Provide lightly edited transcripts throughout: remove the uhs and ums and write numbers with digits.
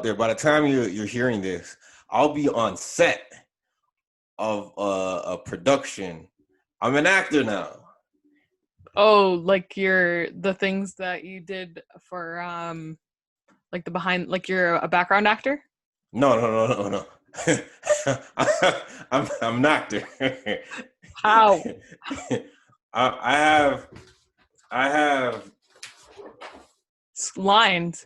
there, by the time you're hearing this, I'll be on set of a production. I'm an actor now. Oh, like the things that you did for like the behind, like you're a background actor? No, no, no, no, no. I'm an actor. How? I have I have Lines.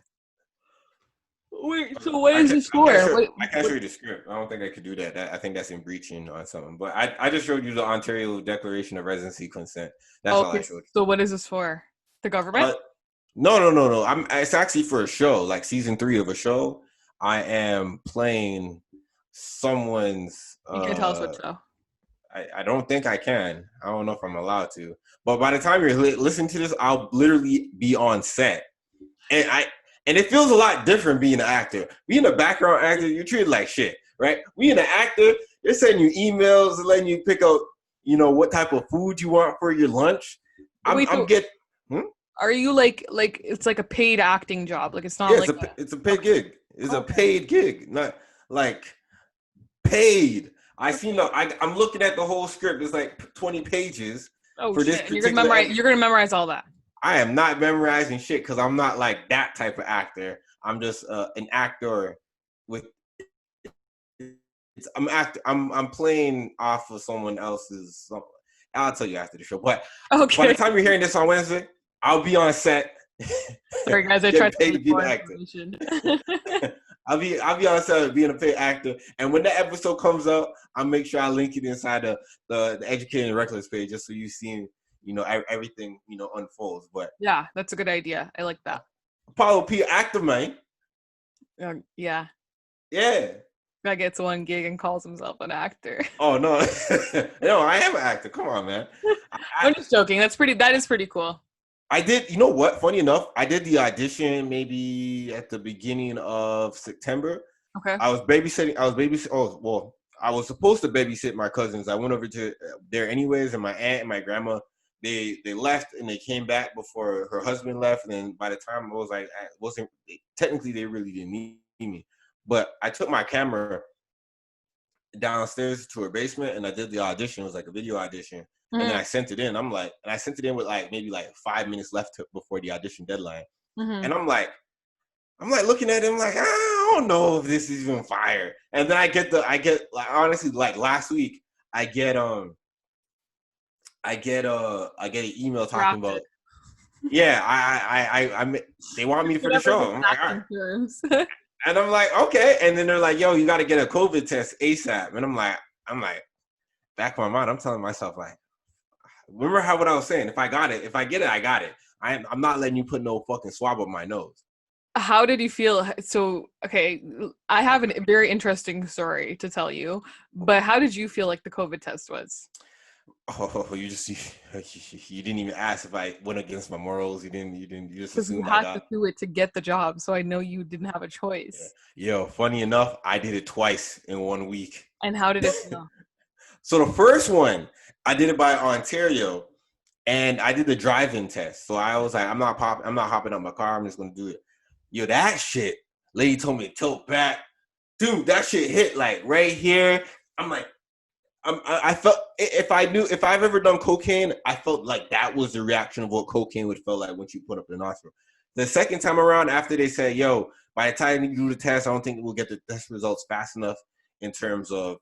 Wait, so what I is can this I can for? show I can What show you the script. I don't think I could do that. I think that's in breaching on something. But I just showed you the Ontario Declaration of Residency Consent. That's all I okay, showed so what is this for? The you. government? No, no, no, no. It's actually for a show, like season 3 of a show. I am playing someone's. You can't tell us what show. I don't think I can. I don't know if I'm allowed to. But by the time you're listening to this, I'll literally be on set, and and it feels a lot different being an actor. Being a background actor, you're treated like shit, right? Being an actor, they're sending you emails, letting you pick out, what type of food you want for your lunch. I'm Wait, I'm so get. Hmm? are you like it's like a paid acting job? Like it's not Yeah, like it's a a paid okay, gig. It's a okay. paid gig, not like paid. I'm looking at the whole script. It's like 20 pages Oh for this shit! And particular. you're gonna memorize all that. I am not memorizing shit because I'm not like that type of actor. I'm just an actor with. I'm playing off of someone else's. I'll tell you after the show. But by the Okay. time you're hearing this on Wednesday, I'll be on set, Sorry guys, I getting tried to paid give to you be an more actor. information. I'll be on set being a paid actor, and when the episode comes out, I'll make sure I link it inside the Educating and Reckless page, just so you see, everything unfolds. But Yeah, that's a good idea. I like that. Apollo P, actor man, Yeah. yeah. Guy gets one gig and calls himself an actor. Oh no, no, I am an actor. Come on, man. I, I'm just joking. That is pretty cool. I did. You know what? Funny enough, I did the audition maybe at the beginning of September. Okay. I was babysitting. I was babysitting. Oh well, I was supposed to babysit my cousins. I went over to there anyways, and my aunt and my grandma they left and they came back before her husband left. And then by the time I was like, I wasn't technically they really didn't need me, but I took my camera downstairs to her basement and I did the audition. It was like a video audition, and then Mm-hmm. I sent it in. And I sent it in with like maybe like 5 minutes left before the audition deadline, Mm-hmm. and I'm like looking at him like I don't know if this is even fire. And then I get like honestly like last week I get an email talking about Drafted. yeah I they want me for the Whatever the show. I'm like all right, acting terms. and I'm like okay, and then they're like yo you got to get a COVID test ASAP, and I'm like back in my mind I'm telling myself like remember how what I was saying, if I get it I got it. I'm not letting you put no fucking swab up my nose. How did you feel? So, okay, I have a very interesting story to tell you, but how did you feel like the COVID test was? Oh, you didn't even ask if I went against my morals. You just Because you assumed I had to got. do it to get the job, so I know you didn't have a Yeah. choice. Yo, funny enough, I did it twice in 1 week. And how did it feel? So the first one, I did it by Ontario, and I did the drive-in test. So I was like, I'm not hopping up my car. I'm just gonna do it. Yo, that shit. Lady told me to tilt back, dude. That shit hit like right here. I'm like, I felt if I've ever done cocaine, I felt like that was the reaction of what cocaine would feel like once you put up the nostril. The second time around, after they said, "Yo, by the time you do the test, I don't think we'll get the test results fast enough in terms of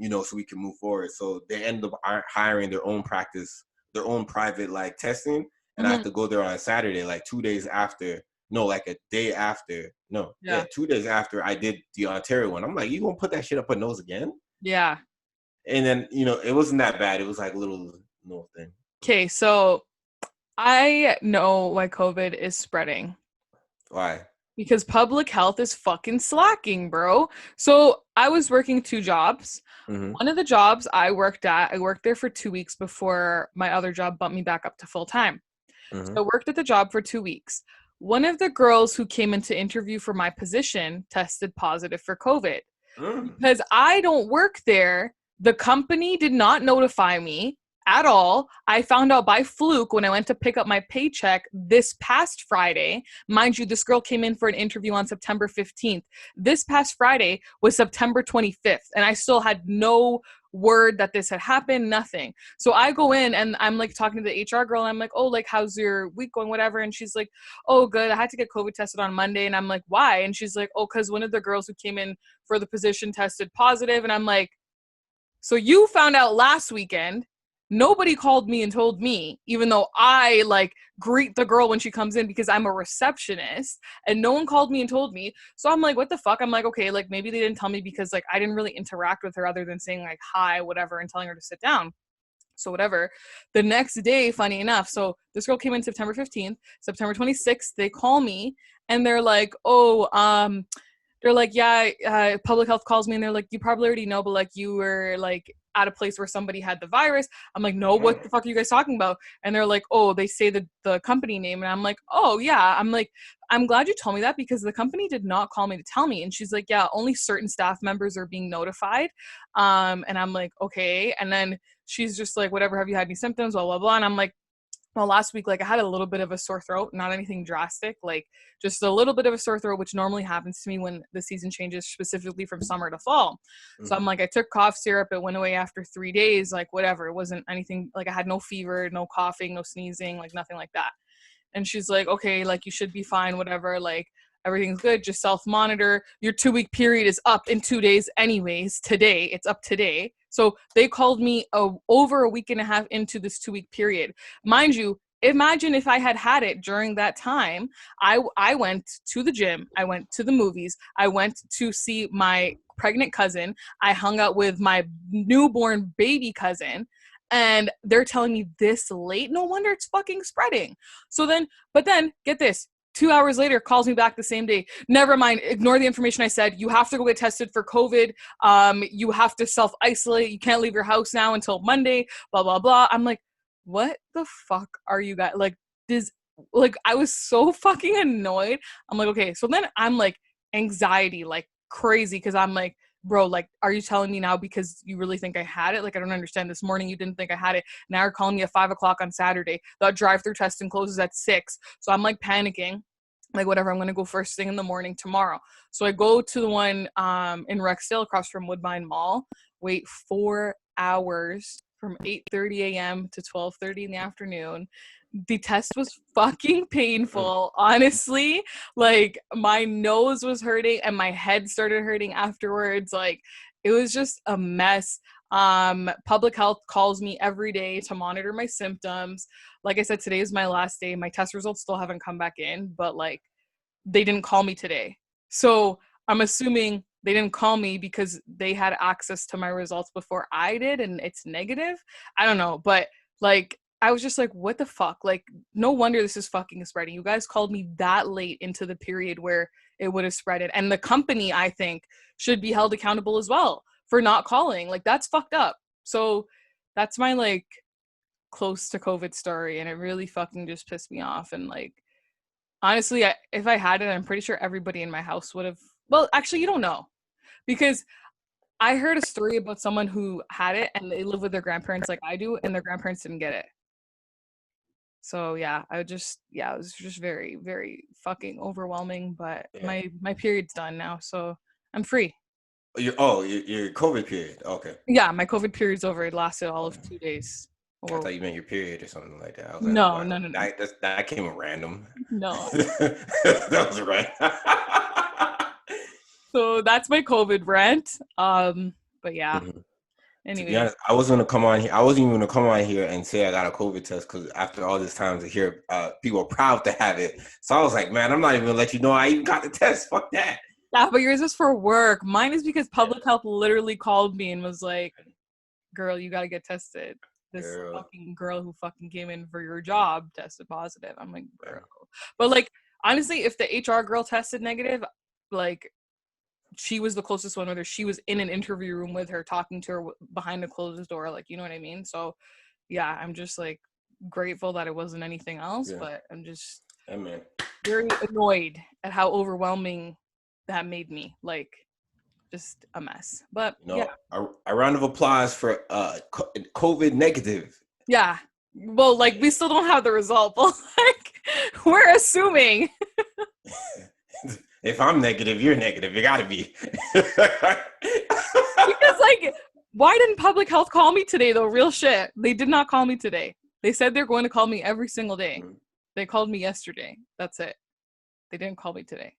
so we can move forward." So they ended up hiring their own practice, their own private like testing, and I had Hmm. to go there on a Saturday, like 2 days after. No, like a day after. No, yeah, Yeah. 2 days after I did the Ontario one. I'm like, you gonna put that shit up her nose again? Yeah. And then it wasn't that bad. It was like a little thing. Okay, so I know why COVID is spreading Why? because public health is fucking slacking, bro. So I was working two jobs. Mm-hmm. One of the jobs I worked there for 2 weeks before my other job bumped me back up to full time. So Mm-hmm. I worked at the job for 2 weeks. One of the girls who came in to interview for my position tested positive for COVID. Mm. Because I don't work there, the company did not notify me at all. I found out by fluke when I went to pick up my paycheck this past Friday. Mind you, this girl came in for an interview on September 15th. This past Friday was September 25th, and I still had no word that this had happened, nothing. So I go in and I'm like talking to the HR girl, and I'm like, oh, like, how's your week going, whatever. And she's like, oh, good. I had to get COVID tested on Monday. And I'm like, why? And she's like, oh, because one of the girls who came in for the position tested positive. And I'm like, so you found out last weekend. Nobody called me and told me, even though I like greet the girl when she comes in because I'm a receptionist, and no one called me and told me. So I'm like, what the fuck? I'm like, okay, like maybe they didn't tell me because like I didn't really interact with her other than saying like hi, whatever, and telling her to sit down. So whatever. The next day, funny enough, so this girl came in September 15th, September 26th, they call me and they're like, oh, they're like, yeah, public health calls me and they're like, you probably already know, but like you were like at a place where somebody had the virus. I'm like, no, what the fuck are you guys talking about? And they're like, oh, they say the company name. And I'm like, oh yeah. I'm like, I'm glad you told me that because the company did not call me to tell me. And she's like, yeah, only certain staff members are being notified. And I'm like, okay. And then she's just like, whatever, have you had any symptoms, blah, blah, blah. And I'm like, well, last week, like I had a little bit of a sore throat, not anything drastic, like just a little bit of a sore throat, which normally happens to me when the season changes specifically from summer to fall. So I'm like, I took cough syrup. It went away after 3 days, like whatever. It wasn't anything, like I had no fever, no coughing, no sneezing, like nothing like that. And she's like, okay, like you should be fine, whatever, like everything's good, just self-monitor. Your 2-week period is up in 2 days anyways. Today, it's up today. So they called me over a week and a half into this 2-week period. Mind you, imagine if I had had it during that time. I went to the gym. I went to the movies. I went to see my pregnant cousin. I hung out with my newborn baby cousin. And they're telling me this late. No wonder it's fucking spreading. But then, get this. 2 hours later, calls me back the same day. Never mind. Ignore the information I said. You have to go get tested for COVID. You have to self-isolate. You can't leave your house now until Monday. Blah, blah, blah. I'm like, what the fuck are you guys? Like, I was so fucking annoyed. I'm like, okay. So then I'm like, anxiety, like crazy. Cause I'm like, bro, like, are you telling me now because you really think I had it? Like, I don't understand. This morning you didn't think I had it. Now you're calling me at 5:00 on Saturday. The drive-through testing closes at 6. So I'm like panicking. Like, whatever, I'm going to go first thing in the morning tomorrow. So I go to the one in Rexdale across from Woodbine Mall, wait 4 hours from 8:30 a.m. to 12:30 in the afternoon. The test was fucking painful, honestly. Like, my nose was hurting and my head started hurting afterwards. Like, it was just a mess. Public health calls me every day to monitor my symptoms. Like I said, today is my last day. My test results still haven't come back in, but like they didn't call me today. So I'm assuming they didn't call me because they had access to my results before I did and it's negative. I don't know, but like I was just like, what the fuck? Like, no wonder this is fucking spreading. You guys called me that late into the period where it would have spreaded. And the company, I think, should be held accountable as well for not calling. Like, that's fucked up. So that's my like close to COVID story. And it really fucking just pissed me off. And like, honestly, if I had it, I'm pretty sure everybody in my house would have. Well, actually, you don't know. Because I heard a story about someone who had it and they live with their grandparents like I do, and their grandparents didn't get it. So yeah, it was just very, very fucking overwhelming. But Yeah. my period's done now, so I'm free. Your COVID period. Okay. Yeah, my COVID period's over. It lasted all of 2 days. I Or thought you meant your period or something like that. I was like, no, wow, no, no, no, that came random. no. That was right. So that's my COVID rant. But yeah. Mhm. To be Anyways, honest, I was gonna come on here. I wasn't even gonna come on here and say I got a COVID test because after all this time to hear people are proud to have it, so I was like, man, I'm not even gonna let you know I even got the test. Fuck that. yeah, but yours is for work. Mine is because public health literally called me and was like, girl, you gotta get tested. This Girl. fucking girl who fucking came in for your job tested positive. I'm like, bro. But like, honestly, if the HR girl tested negative, like, she was the closest one with her. She was in an interview room with her, talking to her behind a closed door. Like, you know what I mean? So, yeah, I'm just like grateful that it wasn't anything else. Yeah. But I'm just Man. very annoyed at how overwhelming that made me. Like, just a mess. But You know, yeah, a round of applause for COVID negative. Yeah. Well, like we still don't have the result, but like we're assuming. If I'm negative, you're negative. You gotta be. Because like, why didn't public health call me today though? Real shit. They did not call me today. They said they're going to call me every single day. They called me yesterday. That's it. They didn't call me today.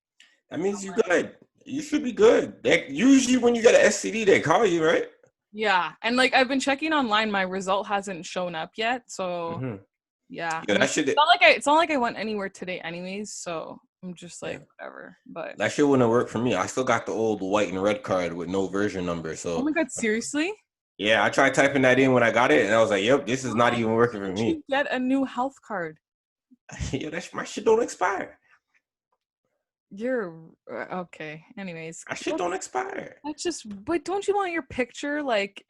That means you good. You should be good. Usually when you get an STD, they call you, right? Yeah, and like I've been checking online, my result hasn't shown up yet. So yeah, I mean, it's not like I went anywhere today, anyways. So I'm just like whatever. But that shit wouldn't work for me. I still got the old white and red card with no version number. So oh my god, seriously? yeah, I tried typing that in when I got it, and I was like, "Yep, this is not even working for me." You get a new health card. Yeah, my shit don't expire. You're okay. Anyways, that shit don't expire. That's just. But don't you want your picture like?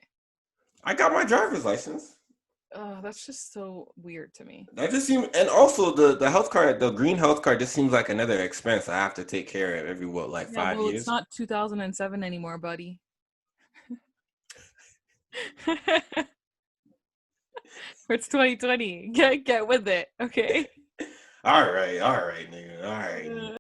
I got my driver's license. That's just so weird to me. That just seems, and also the health card, the green health card, just seems like another expense I have to take care of every 5 years. It's not 2007 anymore, buddy. It's 2020. Get with it, okay? All right, nigga. All right.